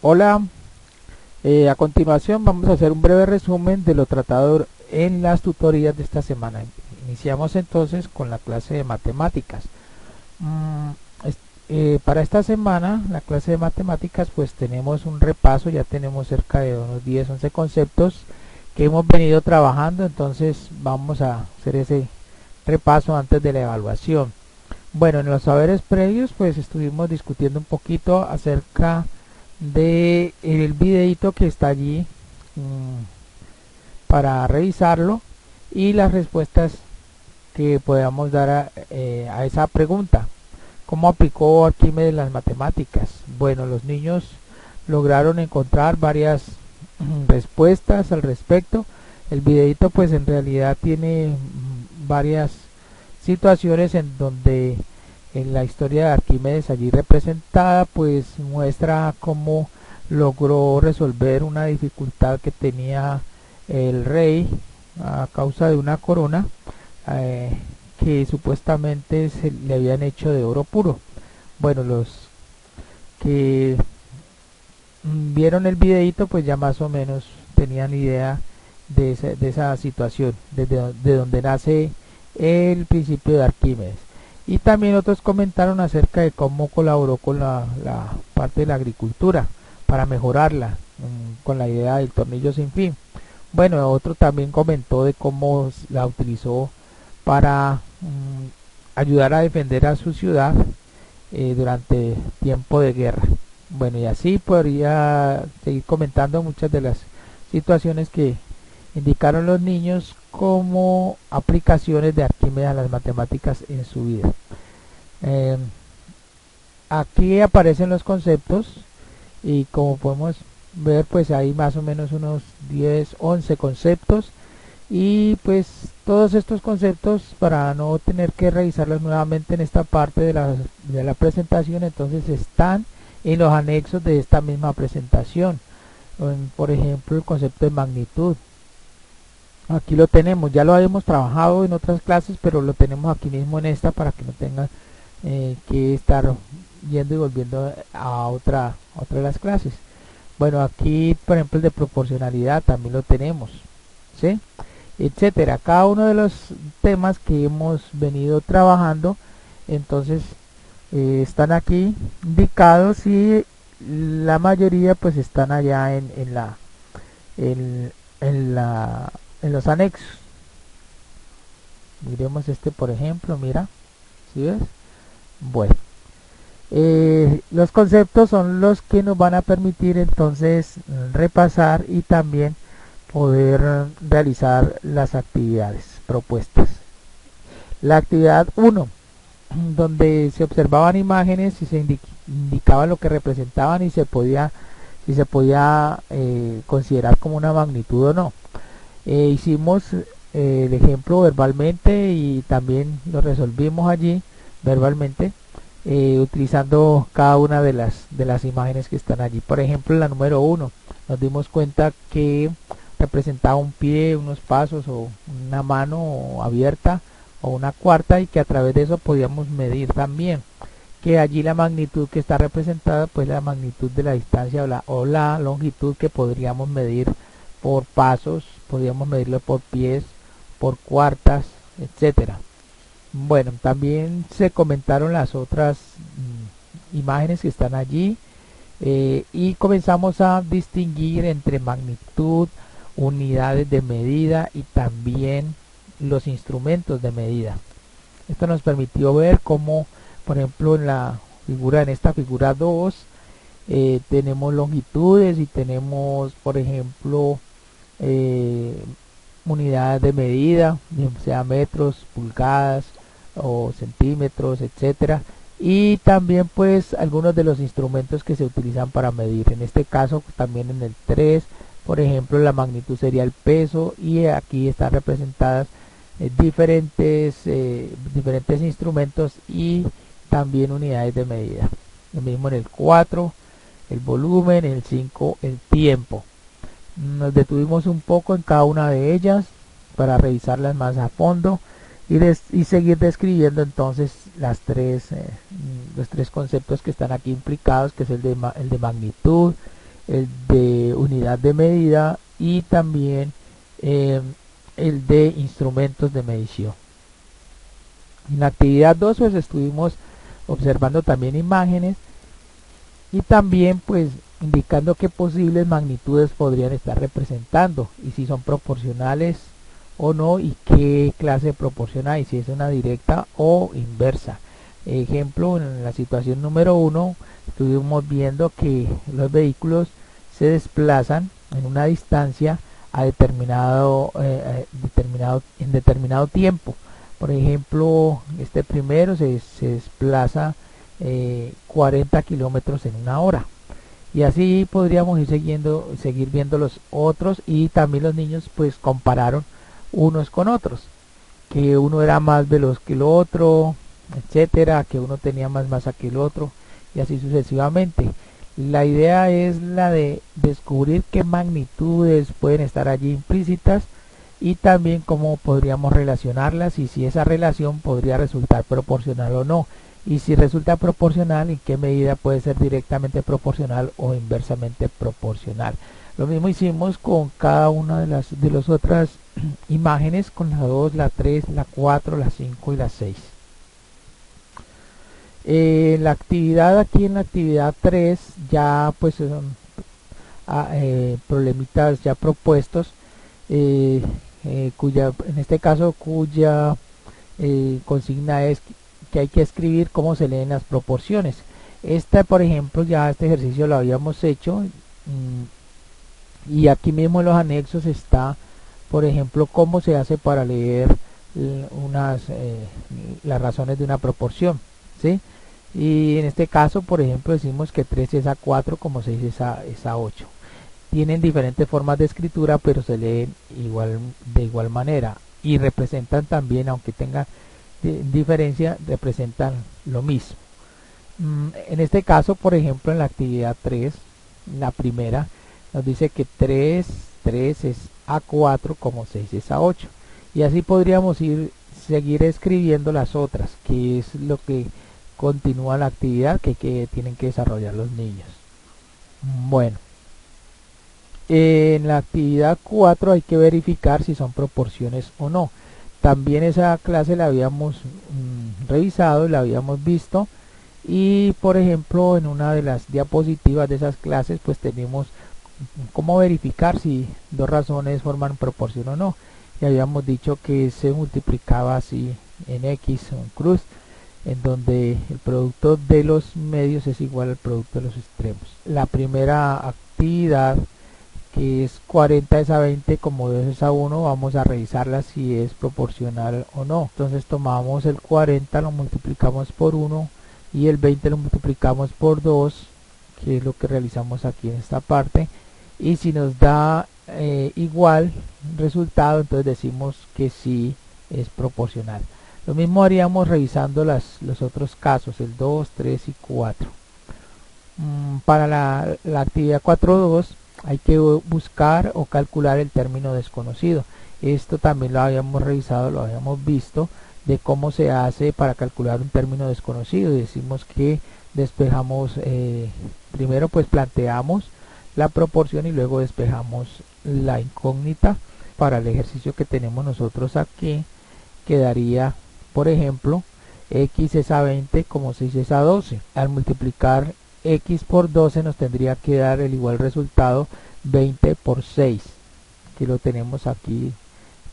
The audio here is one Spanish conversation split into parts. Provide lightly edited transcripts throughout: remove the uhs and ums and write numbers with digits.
Hola, a continuación vamos a hacer un breve resumen de lo tratado en las tutorías de esta semana. Iniciamos entonces con la clase de matemáticas. Mm, para esta semana, la clase de matemáticas, pues tenemos un repaso, ya tenemos cerca de unos 10, 11 conceptos que hemos venido trabajando, entonces vamos a hacer ese repaso antes de la evaluación. Bueno, en los saberes previos, pues estuvimos discutiendo un poquito acerca de el videito que está allí para revisarlo y las respuestas que podamos dar a esa pregunta. ¿Cómo aplicó Arquímedes las matemáticas? Bueno, los niños lograron encontrar varias respuestas al respecto. El videito pues en realidad tiene varias situaciones en donde en la historia de Arquímedes allí representada pues muestra cómo logró resolver una dificultad que tenía el rey a causa de una corona eh, que supuestamente se le habían hecho de oro puro. Bueno, los que vieron el videito pues ya más o menos tenían idea de esa situación, de donde nace el principio de Arquímedes. Y también otros comentaron acerca de cómo colaboró con la parte de la agricultura para mejorarla, con la idea del tornillo sin fin. Bueno, otro también comentó de cómo la utilizó para ayudar a defender a su ciudad durante tiempo de guerra. Bueno, y así podría seguir comentando muchas de las situaciones que indicaron los niños como aplicaciones de Arquímedes a las matemáticas en su vida. Eh, Aquí aparecen los conceptos y como podemos ver pues hay más o menos unos 10, 11 conceptos y pues todos estos conceptos para no tener que revisarlos nuevamente en esta parte de la presentación entonces están en los anexos de esta misma presentación. Por ejemplo el concepto de magnitud, aquí lo tenemos, ya lo habíamos trabajado en otras clases pero lo tenemos aquí mismo en esta para que no tengan que estar yendo y volviendo a otra de las clases. Bueno, aquí por ejemplo el de proporcionalidad también lo tenemos, ¿sí? Etcétera. Cada uno de los temas que hemos venido trabajando, entonces están aquí indicados y la mayoría pues están allá en, en la en los anexos. Miremos este por ejemplo, mira, ¿sí ves? Bueno, los conceptos son los que nos van a permitir entonces repasar y también poder realizar las actividades propuestas. La actividad 1, donde se observaban imágenes y se indicaba lo que representaban y si se podía considerar como una magnitud o no. Hicimos el ejemplo verbalmente y también lo resolvimos allí verbalmente utilizando cada una de las imágenes que están allí. Por ejemplo, la número 1 nos dimos cuenta que representaba un pie, unos pasos o una mano abierta o una cuarta y que a través de eso podíamos medir también que allí la magnitud que está representada pues la magnitud de la distancia o la longitud que podríamos medir por pasos, podríamos medirlo por pies, por cuartas, etcétera. Bueno, también se comentaron las otras imágenes que están allí y comenzamos a distinguir entre magnitud, unidades de medida y también los instrumentos de medida. Esto nos permitió ver cómo, por ejemplo, en esta figura 2 tenemos longitudes y tenemos, por ejemplo, eh, unidades de medida, sea metros, pulgadas o centímetros, etcétera, y también pues algunos de los instrumentos que se utilizan para medir. En este caso también en el 3, por ejemplo, la magnitud sería el peso y aquí están representadas diferentes instrumentos y también unidades de medida. Lo mismo en el 4, el volumen, en el 5, el tiempo. Nos detuvimos un poco en cada una de ellas para revisarlas más a fondo y seguir describiendo entonces los tres conceptos que están aquí implicados, que es el de magnitud, el de unidad de medida y también el de instrumentos de medición. En la actividad 2 pues estuvimos observando también imágenes y también pues indicando qué posibles magnitudes podrían estar representando y si son proporcionales o no y qué clase proporciona y si es una directa o inversa. Ejemplo, en la situación número 1 estuvimos viendo que los vehículos se desplazan en una distancia a en determinado tiempo. Por ejemplo, este primero se desplaza 40 kilómetros en una hora. Y así podríamos seguir viendo los otros y también los niños pues compararon unos con otros, que uno era más veloz que el otro, etcétera, que uno tenía más masa que el otro y así sucesivamente. La idea es la de descubrir qué magnitudes pueden estar allí implícitas y también cómo podríamos relacionarlas y si esa relación podría resultar proporcional o no. Y si resulta proporcional, en qué medida puede ser directamente proporcional o inversamente proporcional. Lo mismo hicimos con cada una de las otras imágenes, con la 2, la 3, la 4, la 5 y la 6. La actividad aquí en la actividad 3 ya pues son problemitas ya propuestos, en este caso cuya consigna es que hay que escribir cómo se leen las proporciones. Por ejemplo, ya este ejercicio lo habíamos hecho y aquí mismo en los anexos está, por ejemplo, cómo se hace para leer las razones de una proporción, ¿sí? Y en este caso, por ejemplo, decimos que 3 es a 4 como 6 es a 8. Tienen diferentes formas de escritura, pero se leen de igual manera y representan también, aunque tengan diferencia, representan lo mismo. En este caso, por ejemplo, en la actividad 3, la primera, nos dice que 3 es a 4 como 6 es a 8. Y así podríamos seguir escribiendo las otras, que es lo que continúa la actividad que tienen que desarrollar los niños. Bueno, en la actividad 4 hay que verificar si son proporciones o no. También esa clase la habíamos revisado, la habíamos visto y por ejemplo en una de las diapositivas de esas clases pues tenemos cómo verificar si dos razones forman proporción o no. Y habíamos dicho que se multiplicaba así en X o en cruz, en donde el producto de los medios es igual al producto de los extremos. La primera actividad, que es 40 es a 20 como 2 es a 1, vamos a revisarla si es proporcional o no. Entonces tomamos el 40, lo multiplicamos por 1 y el 20 lo multiplicamos por 2, que es lo que realizamos aquí en esta parte, y si nos da igual resultado, entonces decimos que sí es proporcional. Lo mismo haríamos revisando los otros casos, el 2, 3 y 4. Para la actividad 4.2 hay que buscar o calcular el término desconocido. Esto también lo habíamos revisado, lo habíamos visto, de cómo se hace para calcular un término desconocido. Decimos que despejamos, primero pues planteamos la proporción y luego despejamos la incógnita. Para el ejercicio que tenemos nosotros aquí quedaría, por ejemplo, x es a 20 como 6 es a 12. Al multiplicar x por 12 nos tendría que dar el igual resultado 20 por 6, que lo tenemos aquí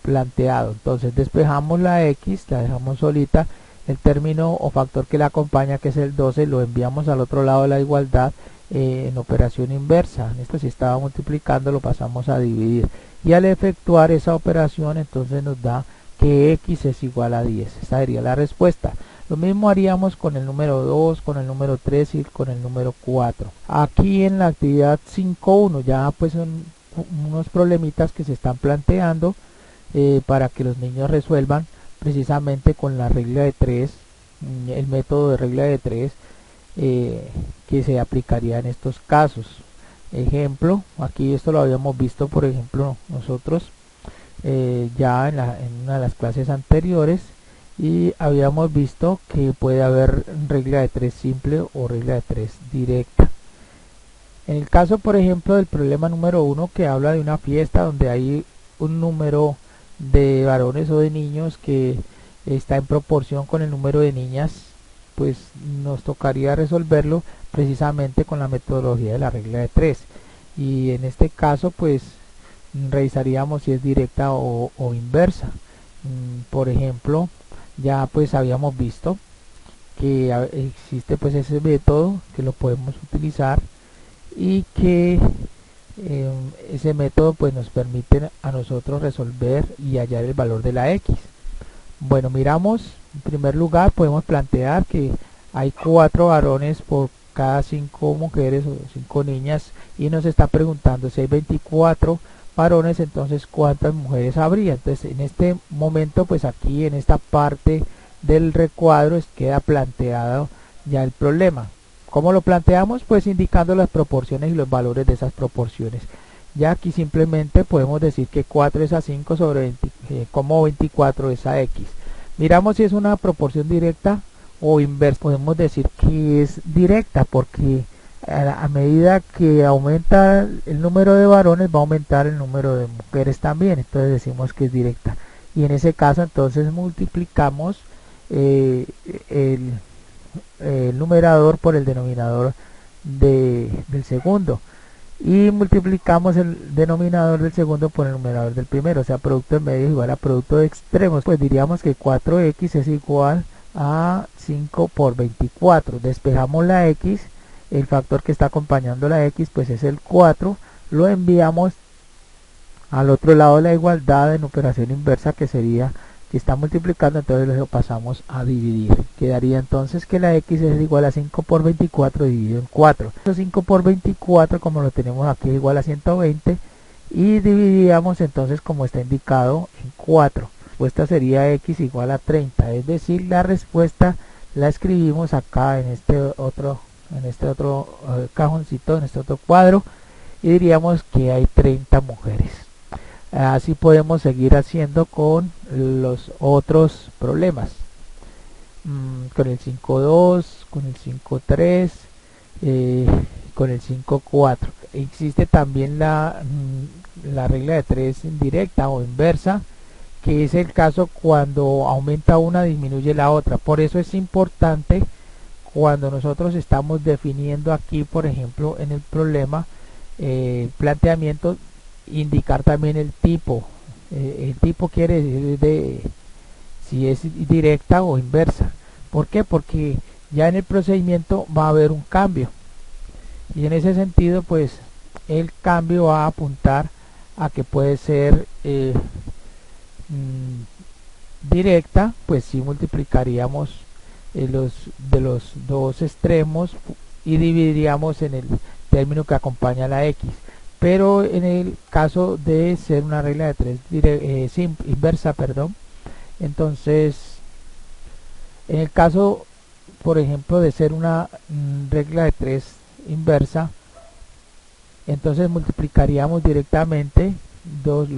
planteado. Entonces despejamos la x, la dejamos solita, el término o factor que la acompaña, que es el 12, lo enviamos al otro lado de la igualdad en operación inversa. En esto, si estaba multiplicando, lo pasamos a dividir y al efectuar esa operación entonces nos da que x es igual a 10. Esta sería la respuesta. Lo mismo haríamos con el número 2, con el número 3 y con el número 4. Aquí en la actividad 5.1 ya pues son unos problemitas que se están planteando para que los niños resuelvan precisamente con la regla de 3, el método de regla de 3 que se aplicaría en estos casos. Ejemplo, aquí esto lo habíamos visto, por ejemplo, nosotros ya en una de las clases anteriores, y habíamos visto que puede haber regla de 3 simple o regla de 3 directa. En el caso, por ejemplo, del problema número 1, que habla de una fiesta donde hay un número de varones o de niños que está en proporción con el número de niñas, pues nos tocaría resolverlo precisamente con la metodología de la regla de 3. Y en este caso, pues revisaríamos si es directa o inversa. Por ejemplo, ya pues habíamos visto que existe pues ese método que lo podemos utilizar y que ese método pues nos permite a nosotros resolver y hallar el valor de la x. Bueno, miramos, en primer lugar podemos plantear que hay 4 varones por cada 5 mujeres o 5 niñas, y nos está preguntando si hay 24 varones, entonces cuántas mujeres habría. Entonces en este momento, pues aquí en esta parte del recuadro queda planteado ya el problema. ¿Cómo lo planteamos? Pues indicando las proporciones y los valores de esas proporciones. Ya aquí simplemente podemos decir que 4 es a 5 sobre 20, como 24 es a x. Miramos si es una proporción directa o inversa. Podemos decir que es directa porque a medida que aumenta el número de varones va a aumentar el número de mujeres también. Entonces decimos que es directa. Y en ese caso entonces multiplicamos el numerador por el denominador del segundo, y multiplicamos el denominador del segundo por el numerador del primero, o sea, producto de medios igual a producto de extremos. Pues diríamos que 4x es igual a 5 por 24. Despejamos la x, el factor que está acompañando la x pues es el 4, lo enviamos al otro lado de la igualdad en operación inversa, que sería que está multiplicando, entonces lo pasamos a dividir. Quedaría entonces que la x es igual a 5 por 24 dividido en 4. 5 por 24, como lo tenemos aquí, es igual a 120, y dividiríamos entonces como está indicado en 4. La respuesta sería x igual a 30, es decir, la respuesta la escribimos acá en este otro cajoncito, en este otro cuadro, y diríamos que hay 30 mujeres. Así podemos seguir haciendo con los otros problemas, con el 5.2, con el 5.3, con el 5.4. Existe también la regla de 3 indirecta o inversa, que es el caso cuando aumenta una disminuye la otra. Por eso es importante, cuando nosotros estamos definiendo aquí, por ejemplo, en el problema planteamiento, indicar también el tipo. El tipo quiere decir si es directa o inversa. ¿Por qué? Porque ya en el procedimiento va a haber un cambio, y en ese sentido pues el cambio va a apuntar a que puede ser directa. Pues si multiplicaríamos de los dos extremos y dividiríamos en el término que acompaña la x. Pero en el caso de ser una regla de 3 inversa, entonces en el caso, por ejemplo, de ser una regla de 3 inversa, entonces multiplicaríamos directamente los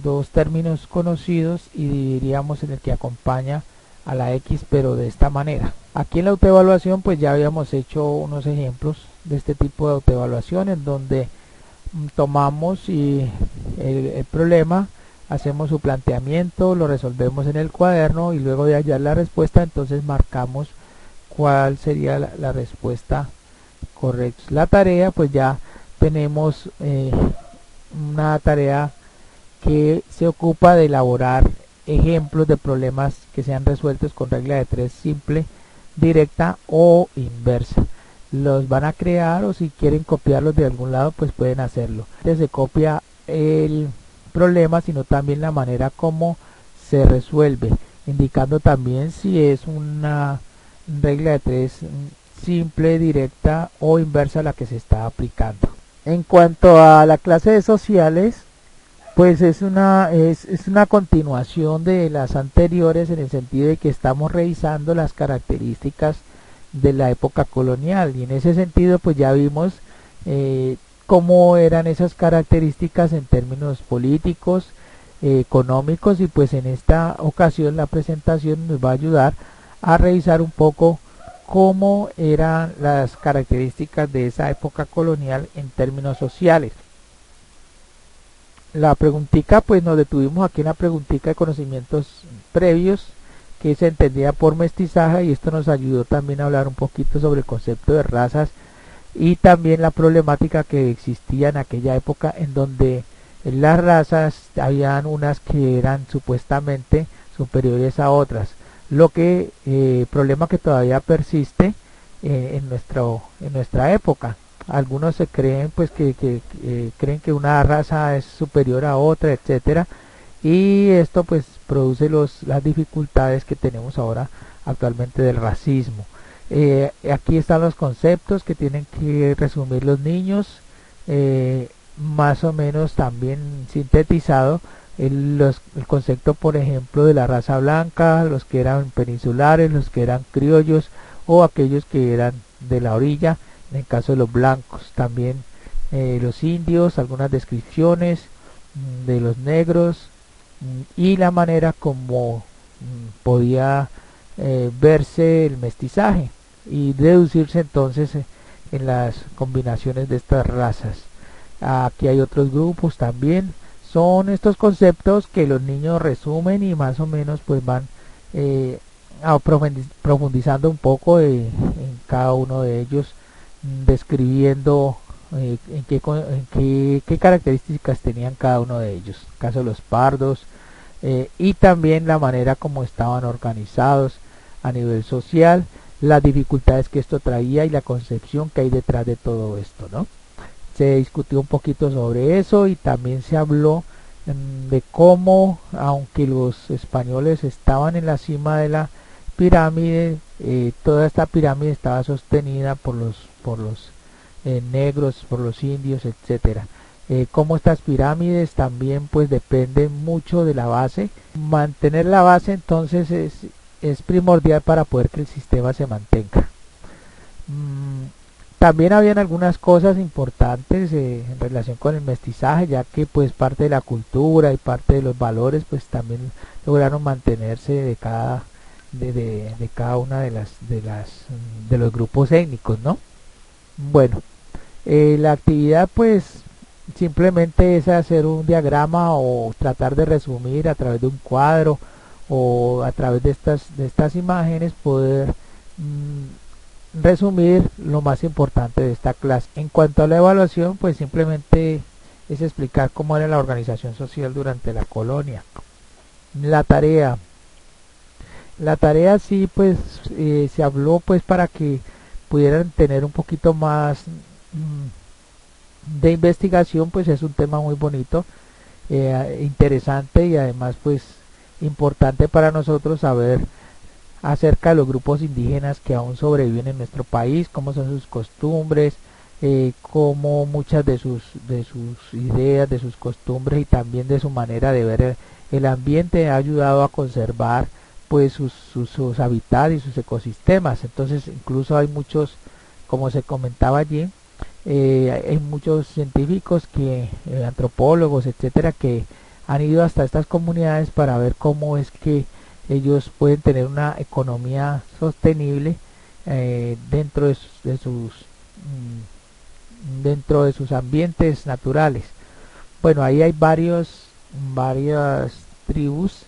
dos términos conocidos y dividiríamos en el que acompaña a la x, pero de esta manera. Aquí en la autoevaluación pues ya habíamos hecho unos ejemplos de este tipo de autoevaluación, en donde tomamos el problema, hacemos su planteamiento, lo resolvemos en el cuaderno, y luego de hallar la respuesta entonces marcamos cuál sería la respuesta correcta. La tarea, pues ya tenemos una tarea que se ocupa de elaborar ejemplos de problemas que sean resueltos con regla de 3 simple, directa o inversa. Los van a crear, o si quieren copiarlos de algún lado pues pueden hacerlo. Se copia el problema, sino también la manera como se resuelve, indicando también si es una regla de 3 simple, directa o inversa la que se está aplicando. En cuanto a la clase de sociales, pues es una continuación de las anteriores, en el sentido de que estamos revisando las características de la época colonial, y en ese sentido pues ya vimos cómo eran esas características en términos políticos, económicos, y pues en esta ocasión la presentación nos va a ayudar a revisar un poco cómo eran las características de esa época colonial en términos sociales. La preguntica, pues nos detuvimos aquí en la preguntica de conocimientos previos, que se entendía por mestizaje, y esto nos ayudó también a hablar un poquito sobre el concepto de razas y también la problemática que existía en aquella época, en donde las razas habían unas que eran supuestamente superiores a otras, lo que problema que todavía persiste en nuestra época. Algunos se creen pues que creen que una raza es superior a otra, etcétera, y esto pues produce las dificultades que tenemos ahora actualmente del racismo. Aquí están los conceptos que tienen que resumir los niños, más o menos también sintetizado el concepto, por ejemplo, de la raza blanca, los que eran peninsulares, los que eran criollos o aquellos que eran de la orilla, en el caso de los blancos, también los indios, algunas descripciones de los negros, y la manera como podía verse el mestizaje y deducirse entonces en las combinaciones de estas razas. Aquí hay otros grupos también. Son estos conceptos que los niños resumen y más o menos pues van profundizando un poco en cada uno de ellos, describiendo qué características tenían cada uno de ellos. En el caso de los pardos, y también la manera como estaban organizados a nivel social, las dificultades que esto traía y la concepción que hay detrás de todo esto, ¿no? Se discutió un poquito sobre eso y también se habló de cómo, aunque los españoles estaban en la cima de la pirámide, toda esta pirámide estaba sostenida por los negros, por los indios, etcétera. Como estas pirámides también pues dependen mucho de la base. Mantener la base entonces es primordial para poder que el sistema se mantenga. También habían algunas cosas importantes en relación con el mestizaje, ya que pues parte de la cultura y parte de los valores pues también lograron mantenerse de cada una de los grupos étnicos, ¿no? Bueno, la actividad pues simplemente es hacer un diagrama o tratar de resumir a través de un cuadro o a través de estas imágenes, poder resumir lo más importante de esta clase. En cuanto a la evaluación, pues simplemente es explicar cómo era la organización social durante la colonia. La tarea. La tarea sí pues se habló pues para que pudieran tener un poquito más de investigación, pues es un tema muy bonito, interesante y además pues importante para nosotros saber acerca de los grupos indígenas que aún sobreviven en nuestro país, cómo son sus costumbres, cómo muchas de sus ideas, de sus costumbres y también de su manera de ver el ambiente ha ayudado a conservar pues sus hábitats y sus ecosistemas. Entonces incluso hay muchos, como se comentaba allí, hay muchos científicos antropólogos, etcétera, que han ido hasta estas comunidades para ver cómo es que ellos pueden tener una economía sostenible dentro dentro de sus ambientes naturales. Bueno, ahí hay varias tribus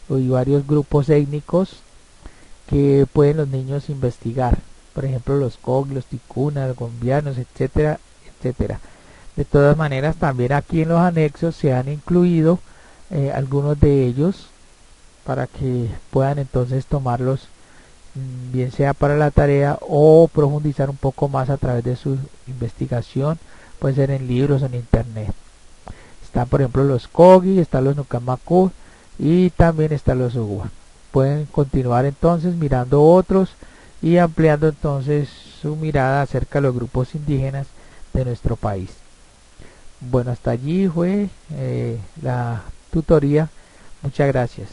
y varios grupos étnicos que pueden los niños investigar. Por ejemplo, los Cog, los Ticunas, los Gombianos, etcétera, etcétera. De todas maneras, también aquí en los anexos se han incluido algunos de ellos para que puedan entonces tomarlos, bien sea para la tarea o profundizar un poco más a través de su investigación, puede ser en libros o en internet. Están por ejemplo los Kogi, están los Nucamacu y también están los Uguá. Pueden continuar entonces mirando otros y ampliando entonces su mirada acerca de los grupos indígenas de nuestro país. Bueno, hasta allí fue la tutoría. Muchas gracias.